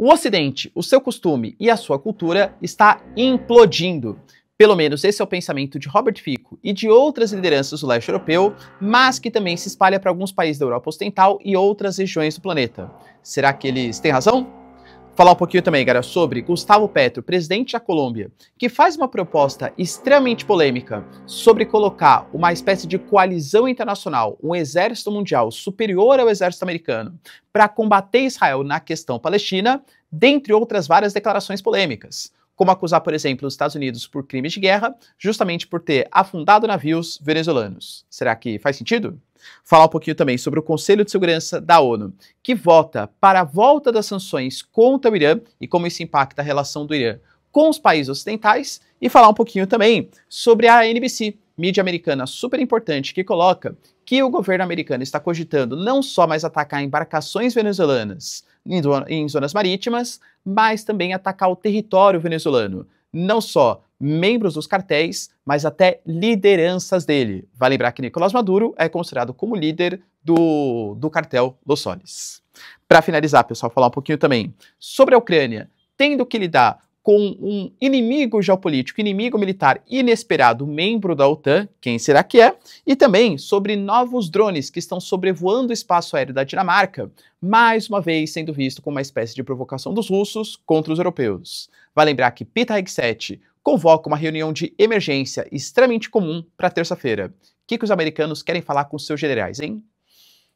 O Ocidente, o seu costume e a sua cultura está implodindo. Pelo menos esse é o pensamento de Robert Fico e de outras lideranças do leste europeu, mas que também se espalha para alguns países da Europa Ocidental e outras regiões do planeta. Será que eles têm razão? Falar um pouquinho também, galera, sobre Gustavo Petro, presidente da Colômbia, que faz uma proposta extremamente polêmica sobre colocar uma espécie de coalizão internacional, um exército mundial superior ao exército americano, para combater Israel na questão palestina, dentre outras várias declarações polêmicas, como acusar, por exemplo, os Estados Unidos por crimes de guerra, justamente por ter afundado navios venezuelanos. Será que faz sentido? Falar um pouquinho também sobre o Conselho de Segurança da ONU, que vota para a volta das sanções contra o Irã e como isso impacta a relação do Irã com os países ocidentais, e falar um pouquinho também sobre a NBC, mídia americana super importante, que coloca que o governo americano está cogitando não só mais atacar embarcações venezuelanas em zonas marítimas, mas também atacar o território venezuelano. Não só membros dos cartéis, mas até lideranças dele. Vai lembrar que Nicolás Maduro é considerado como líder do cartel Los Soles. Para finalizar, pessoal, falar um pouquinho também sobre a Ucrânia, tendo que lidar com um inimigo geopolítico, inimigo militar inesperado, membro da OTAN, quem será que é? E também sobre novos drones que estão sobrevoando o espaço aéreo da Dinamarca, mais uma vez sendo visto como uma espécie de provocação dos russos contra os europeus. Vai lembrar que Pete Hegseth convoca uma reunião de emergência extremamente comum para terça-feira. O que os americanos querem falar com seus generais, hein?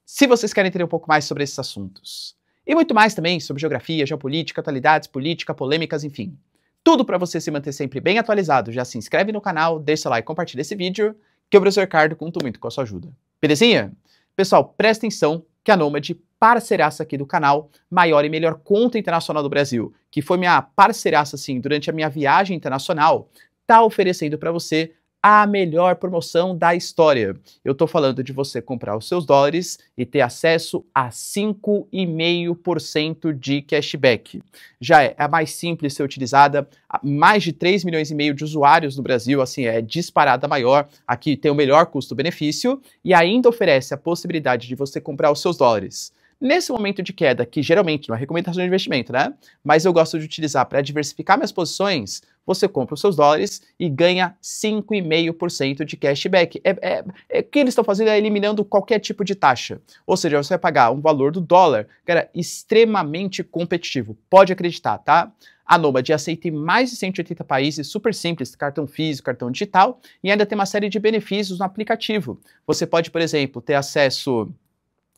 Se vocês querem entender um pouco mais sobre esses assuntos, e muito mais também sobre geografia, geopolítica, atualidades, política, polêmicas, enfim. Tudo para você se manter sempre bem atualizado. Já se inscreve no canal, deixa o like, compartilha esse vídeo, que o professor Ricardo conto muito com a sua ajuda. Belezinha? Pessoal, presta atenção que a Nomad, parceiraça aqui do canal, maior e melhor conta internacional do Brasil, que foi minha parceiraça, assim, durante a minha viagem internacional, tá oferecendo para você a melhor promoção da história. Eu tô falando de você comprar os seus dólares e ter acesso a 5,5% de cashback. Já é a mais simples de ser utilizada, mais de 3,5 milhões de usuários no Brasil, assim, é disparada maior, aqui tem o melhor custo-benefício e ainda oferece a possibilidade de você comprar os seus dólares nesse momento de queda, que geralmente não é recomendação de investimento, né? Mas eu gosto de utilizar para diversificar minhas posições. Você compra os seus dólares e ganha 5,5% de cashback. O que eles estão fazendo é eliminando qualquer tipo de taxa. Ou seja, você vai pagar um valor do dólar, cara, extremamente competitivo. Pode acreditar, tá? A Nomad aceita em mais de 180 países, super simples, cartão físico, cartão digital, e ainda tem uma série de benefícios no aplicativo. Você pode, por exemplo, ter acesso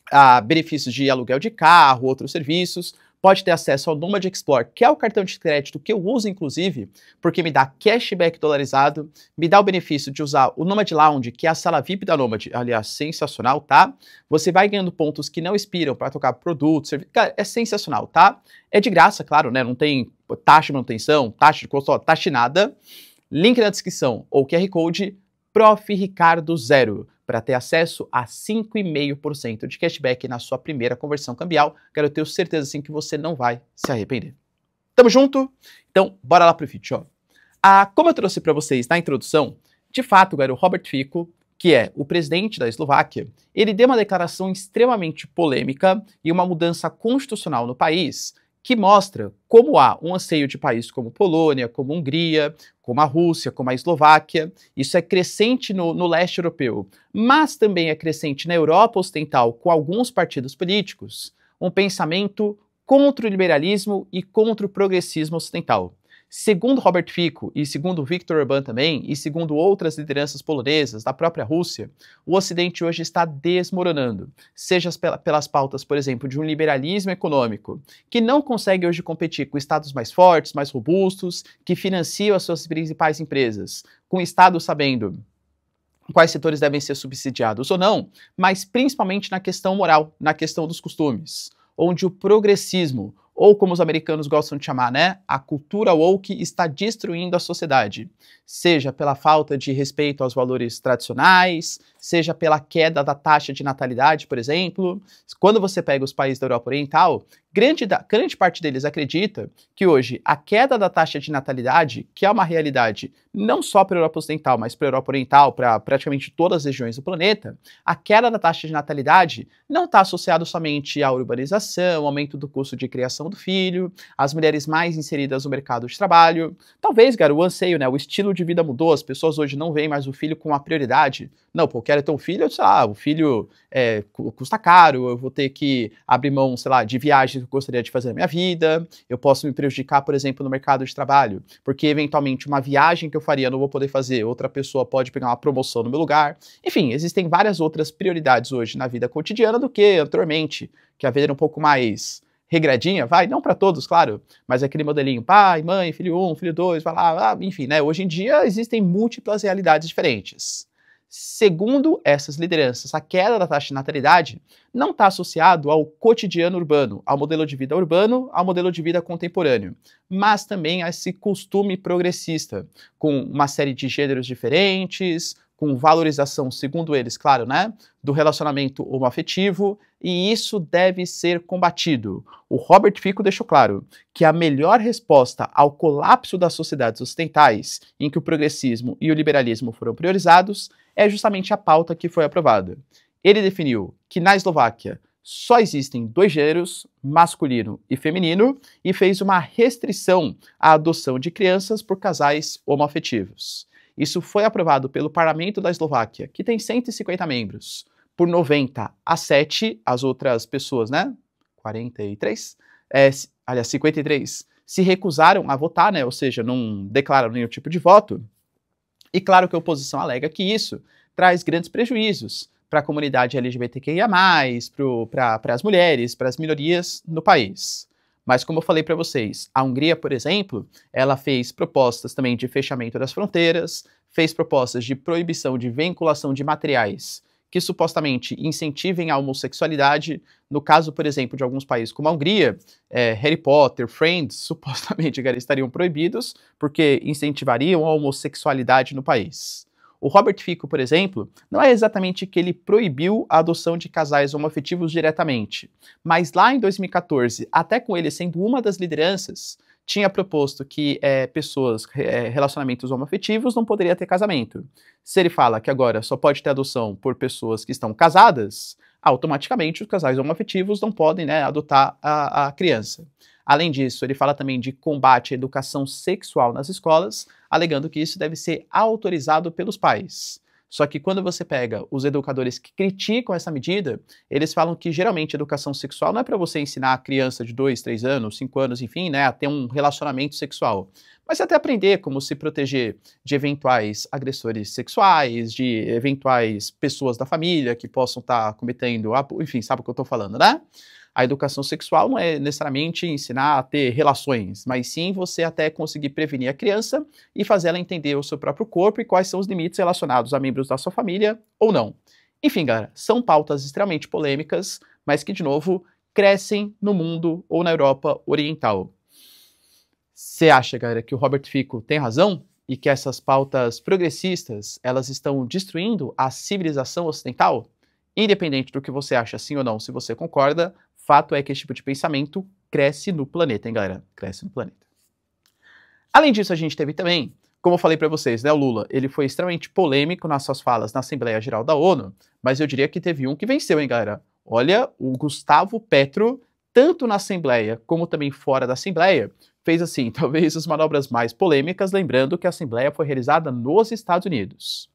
a benefícios de aluguel de carro, outros serviços, pode ter acesso ao Nomad Explore, que é o cartão de crédito que eu uso, inclusive, porque me dá cashback dolarizado, me dá o benefício de usar o Nomad Lounge, que é a sala VIP da Nomad, aliás, sensacional, tá? Você vai ganhando pontos que não expiram para tocar produtos, serviços, cara, é sensacional, tá? É de graça, claro, né? Não tem taxa de manutenção, taxa de custo, taxa nada. Link na descrição ou QR Code, Prof. Ricardo 0. Para ter acesso a 5,5% de cashback na sua primeira conversão cambial. Quero ter certeza assim que você não vai se arrepender. Tamo junto? Então, bora lá pro vídeo. Como eu trouxe para vocês na introdução, de fato, o Robert Fico, que é o presidente da Eslováquia, ele deu uma declaração extremamente polêmica e uma mudança constitucional no país que mostra como há um anseio de países como Polônia, como Hungria, como a Rússia, como a Eslováquia. Isso é crescente no leste europeu, mas também é crescente na Europa Ocidental com alguns partidos políticos, um pensamento contra o liberalismo e contra o progressismo ocidental. Segundo Robert Fico e segundo Viktor Orbán também, e segundo outras lideranças polonesas da própria Rússia, o Ocidente hoje está desmoronando, seja pelas pautas, por exemplo, de um liberalismo econômico, que não consegue hoje competir com estados mais fortes, mais robustos, que financiam as suas principais empresas, com estados sabendo quais setores devem ser subsidiados ou não, mas principalmente na questão moral, na questão dos costumes, onde o progressismo, ou como os americanos gostam de chamar, né, a cultura woke está destruindo a sociedade, seja pela falta de respeito aos valores tradicionais, seja pela queda da taxa de natalidade, por exemplo. Quando você pega os países da Europa Oriental, Grande parte deles acredita que hoje a queda da taxa de natalidade, que é uma realidade não só para a Europa Ocidental, mas para a Europa Oriental, para praticamente todas as regiões do planeta, a queda da taxa de natalidade não está associada somente à urbanização, ao aumento do custo de criação do filho, às mulheres mais inseridas no mercado de trabalho. Talvez, cara, o anseio, né, o estilo de vida mudou, as pessoas hoje não veem mais o filho como uma prioridade. Não, pô, eu quero ter um filho, sei lá, o filho custa caro, eu vou ter que abrir mão, sei lá, de viagens que eu gostaria de fazer na minha vida, eu posso me prejudicar, por exemplo, no mercado de trabalho, porque eventualmente uma viagem que eu faria não vou poder fazer, outra pessoa pode pegar uma promoção no meu lugar. Enfim, existem várias outras prioridades hoje na vida cotidiana do que anteriormente, que a vida era um pouco mais regradinha, vai, não para todos, claro, mas aquele modelinho pai, mãe, filho 1, filho 2, vai lá, enfim, né? Hoje em dia existem múltiplas realidades diferentes. Segundo essas lideranças, a queda da taxa de natalidade não está associado ao cotidiano urbano, ao modelo de vida urbano, ao modelo de vida contemporâneo, mas também a esse costume progressista, com uma série de gêneros diferentes, com valorização, segundo eles, claro, né, do relacionamento homoafetivo, e isso deve ser combatido. O Robert Fico deixou claro que a melhor resposta ao colapso das sociedades ocidentais, em que o progressismo e o liberalismo foram priorizados, é justamente a pauta que foi aprovada. Ele definiu que na Eslováquia só existem dois gêneros, masculino e feminino, e fez uma restrição à adoção de crianças por casais homoafetivos. Isso foi aprovado pelo Parlamento da Eslováquia, que tem 150 membros, por 90-7, as outras pessoas, né, 43, aliás, 53, se recusaram a votar, né, ou seja, não declararam nenhum tipo de voto. E claro que a oposição alega que isso traz grandes prejuízos para a comunidade LGBTQIA+, para as mulheres, para as minorias no país. Mas como eu falei para vocês, a Hungria, por exemplo, ela fez propostas também de fechamento das fronteiras, fez propostas de proibição de vinculação de materiais que supostamente incentivem a homossexualidade. No caso, por exemplo, de alguns países como a Hungria, Harry Potter, Friends, supostamente estariam proibidos porque incentivariam a homossexualidade no país. O Robert Fico, por exemplo, não é exatamente que ele proibiu a adoção de casais homoafetivos diretamente, mas lá em 2014, até com ele sendo uma das lideranças, tinha proposto que relacionamentos homoafetivos não poderia ter casamento. Se ele fala que agora só pode ter adoção por pessoas que estão casadas, automaticamente os casais homoafetivos não podem, né, adotar a criança. Além disso, ele fala também de combate à educação sexual nas escolas, alegando que isso deve ser autorizado pelos pais. Só que quando você pega os educadores que criticam essa medida, eles falam que geralmente educação sexual não é para você ensinar a criança de 2, 3 anos, 5 anos, enfim, né, a ter um relacionamento sexual, mas até aprender como se proteger de eventuais agressores sexuais, de eventuais pessoas da família que possam estar cometendo, enfim, sabe o que eu estou falando, né? A educação sexual não é necessariamente ensinar a ter relações, mas sim você até conseguir prevenir a criança e fazer ela entender o seu próprio corpo e quais são os limites relacionados a membros da sua família ou não. Enfim, galera, são pautas extremamente polêmicas, mas que, de novo, crescem no mundo ou na Europa Oriental. Você acha, galera, que o Robert Fico tem razão e que essas pautas progressistas, elas estão destruindo a civilização ocidental? Independente do que você acha, sim ou não, se você concorda, fato é que esse tipo de pensamento cresce no planeta, hein, galera? Cresce no planeta. Além disso, a gente teve também, como eu falei para vocês, né, o Lula, ele foi extremamente polêmico nas suas falas na Assembleia Geral da ONU, mas eu diria que teve um que venceu, hein, galera? Olha, o Gustavo Petro, tanto na Assembleia como também fora da Assembleia, fez, assim, talvez as manobras mais polêmicas, lembrando que a Assembleia foi realizada nos Estados Unidos.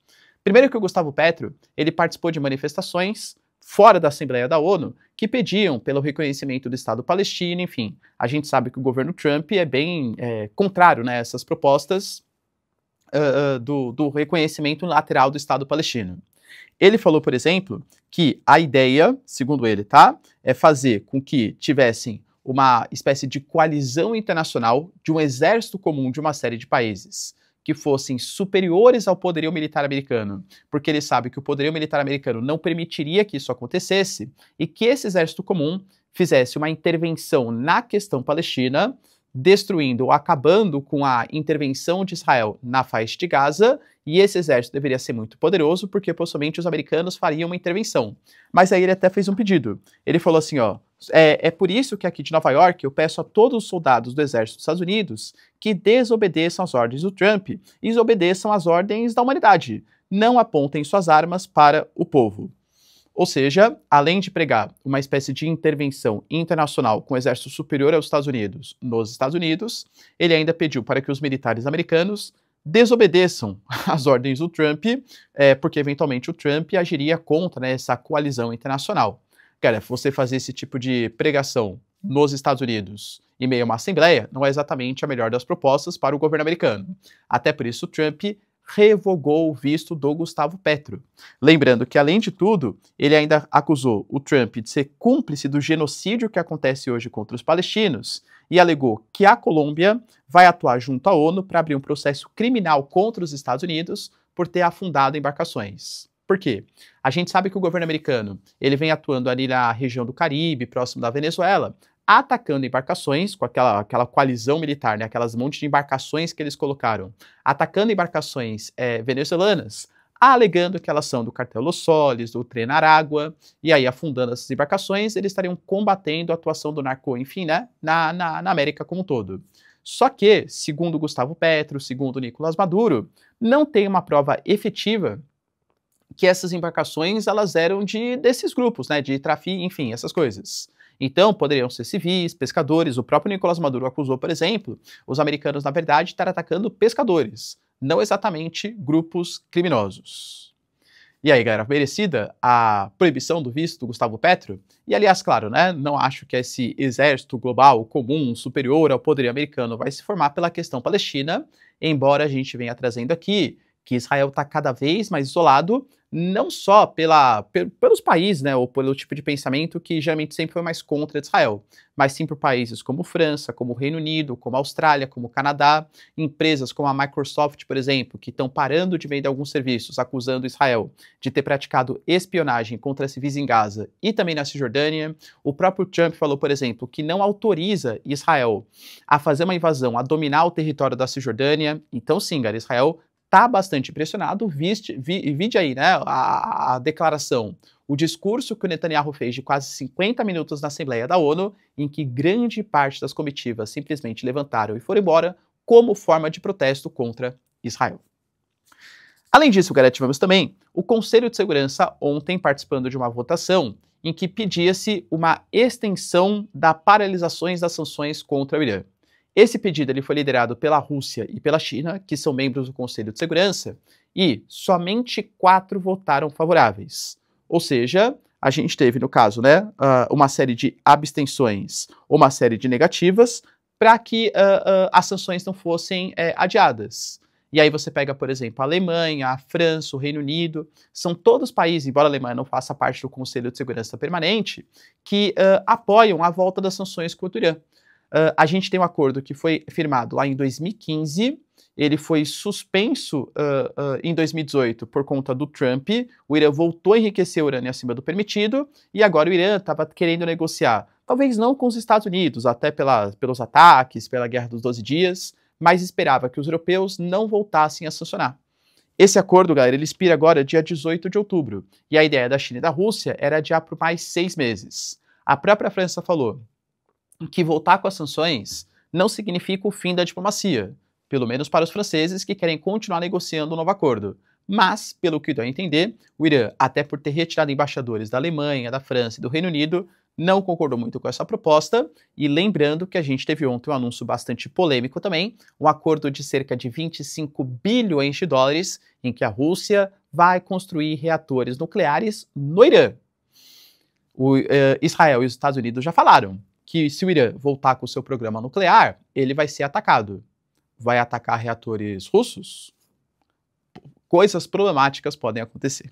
Primeiro que o Gustavo Petro, ele participou de manifestações fora da Assembleia da ONU, que pediam pelo reconhecimento do Estado palestino, enfim. A gente sabe que o governo Trump é bem contrário, né, a essas propostas do reconhecimento lateral do Estado palestino. Ele falou, por exemplo, que a ideia, segundo ele, tá, é fazer com que tivessem uma espécie de coalizão internacional de um exército comum de uma série de países que fossem superiores ao poderio militar americano, porque ele sabe que o poderio militar americano não permitiria que isso acontecesse, e que esse exército comum fizesse uma intervenção na questão palestina, destruindo ou acabando com a intervenção de Israel na faixa de Gaza, e esse exército deveria ser muito poderoso, porque possivelmente os americanos fariam uma intervenção. Mas aí ele até fez um pedido. Ele falou assim, ó, é por isso que aqui de Nova York eu peço a todos os soldados do exército dos Estados Unidos que desobedeçam as ordens do Trump e desobedeçam as ordens da humanidade. Não apontem suas armas para o povo. Ou seja, além de pregar uma espécie de intervenção internacional com o exército superior aos Estados Unidos nos Estados Unidos, ele ainda pediu para que os militares americanos desobedeçam as ordens do Trump, porque eventualmente o Trump agiria contra, né, essa coalizão internacional. Cara, você fazer esse tipo de pregação nos Estados Unidos em meio a uma assembleia não é exatamente a melhor das propostas para o governo americano. Até por isso, Trump revogou o visto do Gustavo Petro. Lembrando que, além de tudo, ele ainda acusou o Trump de ser cúmplice do genocídio que acontece hoje contra os palestinos e alegou que a Colômbia vai atuar junto à ONU para abrir um processo criminal contra os Estados Unidos por ter afundado embarcações. Por quê? A gente sabe que o governo americano ele vem atuando ali na região do Caribe, próximo da Venezuela, atacando embarcações, com aquela coalizão militar, né, aquelas montes de embarcações que eles colocaram, atacando embarcações venezuelanas, alegando que elas são do cartel Los Soles, do Tren Aragua, e aí afundando essas embarcações, eles estariam combatendo a atuação do narco, enfim, né, na América como um todo. Só que, segundo Gustavo Petro, segundo Nicolás Maduro, não tem uma prova efetiva que essas embarcações elas eram desses grupos, né, de tráfico, enfim, essas coisas. Então, poderiam ser civis, pescadores. O próprio Nicolás Maduro acusou, por exemplo, os americanos, na verdade, de estar atacando pescadores, não exatamente grupos criminosos. E aí, galera, merecida a proibição do visto do Gustavo Petro? E, aliás, claro, né, não acho que esse exército global comum, superior ao poderio americano, vai se formar pela questão palestina, embora a gente venha trazendo aqui que Israel está cada vez mais isolado, não só pelos países, né, ou pelo tipo de pensamento que geralmente sempre foi mais contra Israel, mas sim por países como França, como Reino Unido, como Austrália, como Canadá, empresas como a Microsoft, por exemplo, que estão parando de vender alguns serviços, acusando Israel de ter praticado espionagem contra civis em Gaza e também na Cisjordânia. O próprio Trump falou, por exemplo, que não autoriza Israel a fazer uma invasão, a dominar o território da Cisjordânia. Então sim, galera, Israel está bastante impressionado, vide aí, né, a declaração, o discurso que o Netanyahu fez de quase 50 minutos na Assembleia da ONU, em que grande parte das comitivas simplesmente levantaram e foram embora como forma de protesto contra Israel. Além disso, galera, tivemos também o Conselho de Segurança ontem participando de uma votação em que pedia-se uma extensão das paralisações das sanções contra o Irã. Esse pedido ele foi liderado pela Rússia e pela China, que são membros do Conselho de Segurança, e somente 4 votaram favoráveis. Ou seja, a gente teve, no caso, né, uma série de abstenções ou uma série de negativas para que as sanções não fossem adiadas. E aí você pega, por exemplo, a Alemanha, a França, o Reino Unido, são todos países, embora a Alemanha não faça parte do Conselho de Segurança Permanente, que apoiam a volta das sanções contra o Irã. A gente tem um acordo que foi firmado lá em 2015, ele foi suspenso em 2018 por conta do Trump, o Irã voltou a enriquecer o urânio acima do permitido, e agora o Irã estava querendo negociar, talvez não com os Estados Unidos, até pelos ataques, pela Guerra dos 12 Dias, mas esperava que os europeus não voltassem a sancionar. Esse acordo, galera, ele expira agora dia 18 de outubro, e a ideia da China e da Rússia era adiar por mais 6 meses. A própria França falou que voltar com as sanções não significa o fim da diplomacia, pelo menos para os franceses que querem continuar negociando um novo acordo. Mas, pelo que deu a entender, o Irã, até por ter retirado embaixadores da Alemanha, da França e do Reino Unido, não concordou muito com essa proposta, e lembrando que a gente teve ontem um anúncio bastante polêmico também, um acordo de cerca de 25 bilhões de dólares, em que a Rússia vai construir reatores nucleares no Irã. Israel e os Estados Unidos já falaram que se o Irã voltar com o seu programa nuclear, ele vai ser atacado. Vai atacar reatores russos? Coisas problemáticas podem acontecer.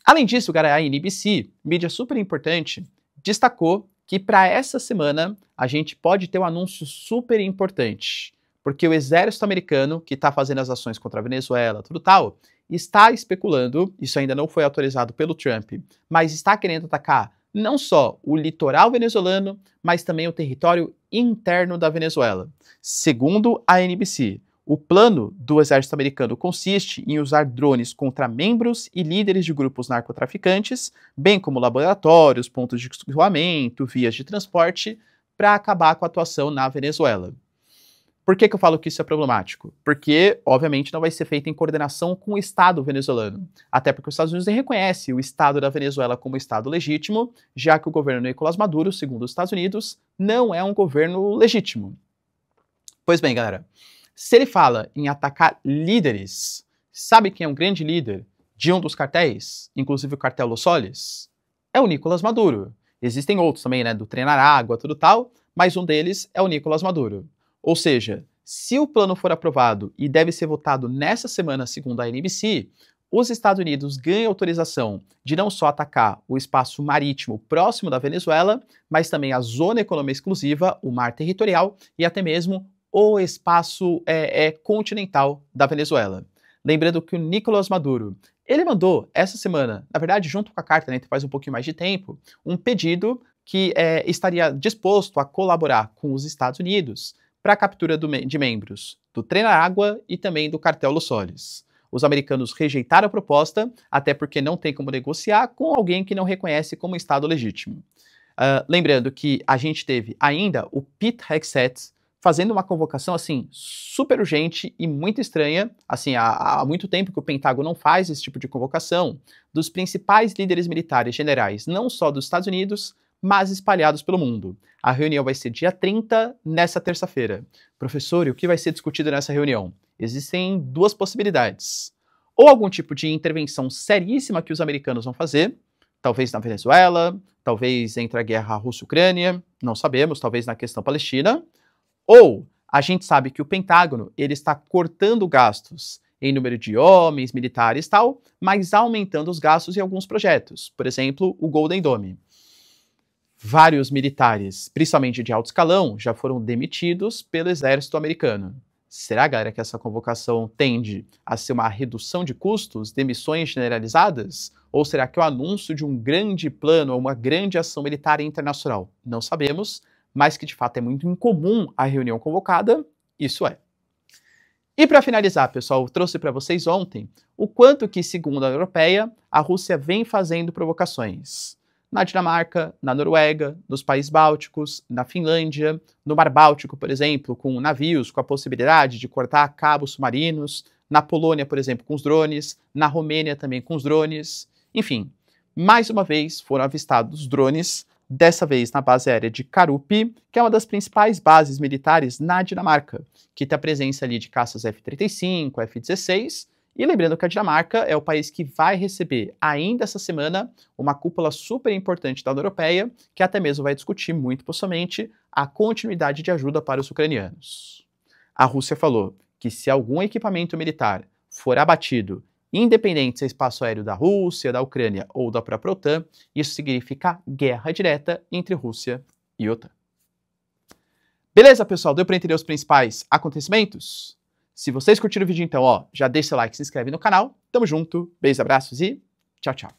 Além disso, galera, a NBC, mídia super importante, destacou que para essa semana a gente pode ter um anúncio super importante, porque o exército americano, que está fazendo as ações contra a Venezuela, tudo tal, está especulando, isso ainda não foi autorizado pelo Trump, mas está querendo atacar não só o litoral venezuelano, mas também o território interno da Venezuela. Segundo a NBC, o plano do exército americano consiste em usar drones contra membros e líderes de grupos narcotraficantes, bem como laboratórios, pontos de escoamento, vias de transporte, para acabar com a atuação na Venezuela. Por que eu falo que isso é problemático? Porque, obviamente, não vai ser feito em coordenação com o Estado venezuelano. Até porque os Estados Unidos reconhecem o Estado da Venezuela como Estado legítimo, já que o governo Nicolás Maduro, segundo os Estados Unidos, não é um governo legítimo. Pois bem, galera, se ele fala em atacar líderes, sabe quem é um grande líder de um dos cartéis, inclusive o cartel Los Soles? É o Nicolás Maduro. Existem outros também, né, do Treinar Água, tudo tal, mas um deles é o Nicolás Maduro. Ou seja, se o plano for aprovado e deve ser votado nessa semana, segundo a NBC, os Estados Unidos ganham autorização de não só atacar o espaço marítimo próximo da Venezuela, mas também a zona econômica exclusiva, o mar territorial e até mesmo o espaço continental da Venezuela. Lembrando que o Nicolás Maduro, ele mandou essa semana, na verdade junto com a carta, né, faz um pouquinho mais de tempo, um pedido que estaria disposto a colaborar com os Estados Unidos para a captura de membros do Treinar Água e também do cartel Los Soles. Os americanos rejeitaram a proposta, até porque não tem como negociar com alguém que não reconhece como Estado legítimo. Lembrando que a gente teve ainda o Pete Hegseth fazendo uma convocação assim super urgente e muito estranha, assim, há muito tempo que o Pentágono não faz esse tipo de convocação, dos principais líderes militares generais, não só dos Estados Unidos, mas espalhados pelo mundo. A reunião vai ser dia 30, nessa terça-feira. Professor, e o que vai ser discutido nessa reunião? Existem duas possibilidades. Ou algum tipo de intervenção seríssima que os americanos vão fazer, talvez na Venezuela, talvez entre a guerra Rússia-Ucrânia, não sabemos, talvez na questão palestina, ou a gente sabe que o Pentágono ele está cortando gastos em número de homens, militares e tal, mas aumentando os gastos em alguns projetos. Por exemplo, o Golden Dome. Vários militares, principalmente de alto escalão, já foram demitidos pelo exército americano. Será, galera, que essa convocação tende a ser uma redução de custos, demissões generalizadas? Ou será que é o anúncio de um grande plano ou uma grande ação militar internacional? Não sabemos, mas que de fato é muito incomum a reunião convocada, isso é. E para finalizar, pessoal, eu trouxe para vocês ontem o quanto que, segundo a União Europeia, a Rússia vem fazendo provocações. Na Dinamarca, na Noruega, nos países bálticos, na Finlândia, no Mar Báltico, por exemplo, com navios com a possibilidade de cortar cabos submarinos, na Polônia, por exemplo, com os drones, na Romênia também com os drones. Enfim, mais uma vez foram avistados drones, dessa vez na base aérea de Karupi, que é uma das principais bases militares na Dinamarca, que tem a presença ali de caças F-35, F-16, e lembrando que a Dinamarca é o país que vai receber ainda essa semana uma cúpula super importante da União Europeia, que até mesmo vai discutir muito possivelmente a continuidade de ajuda para os ucranianos. A Rússia falou que se algum equipamento militar for abatido, independente se é espaço aéreo da Rússia, da Ucrânia ou da própria OTAN, isso significa guerra direta entre Rússia e OTAN. Beleza, pessoal? Deu para entender os principais acontecimentos? Se vocês curtiram o vídeo, então, já deixa seu like, se inscreve no canal. Tamo junto, beijos, abraços e tchau, tchau.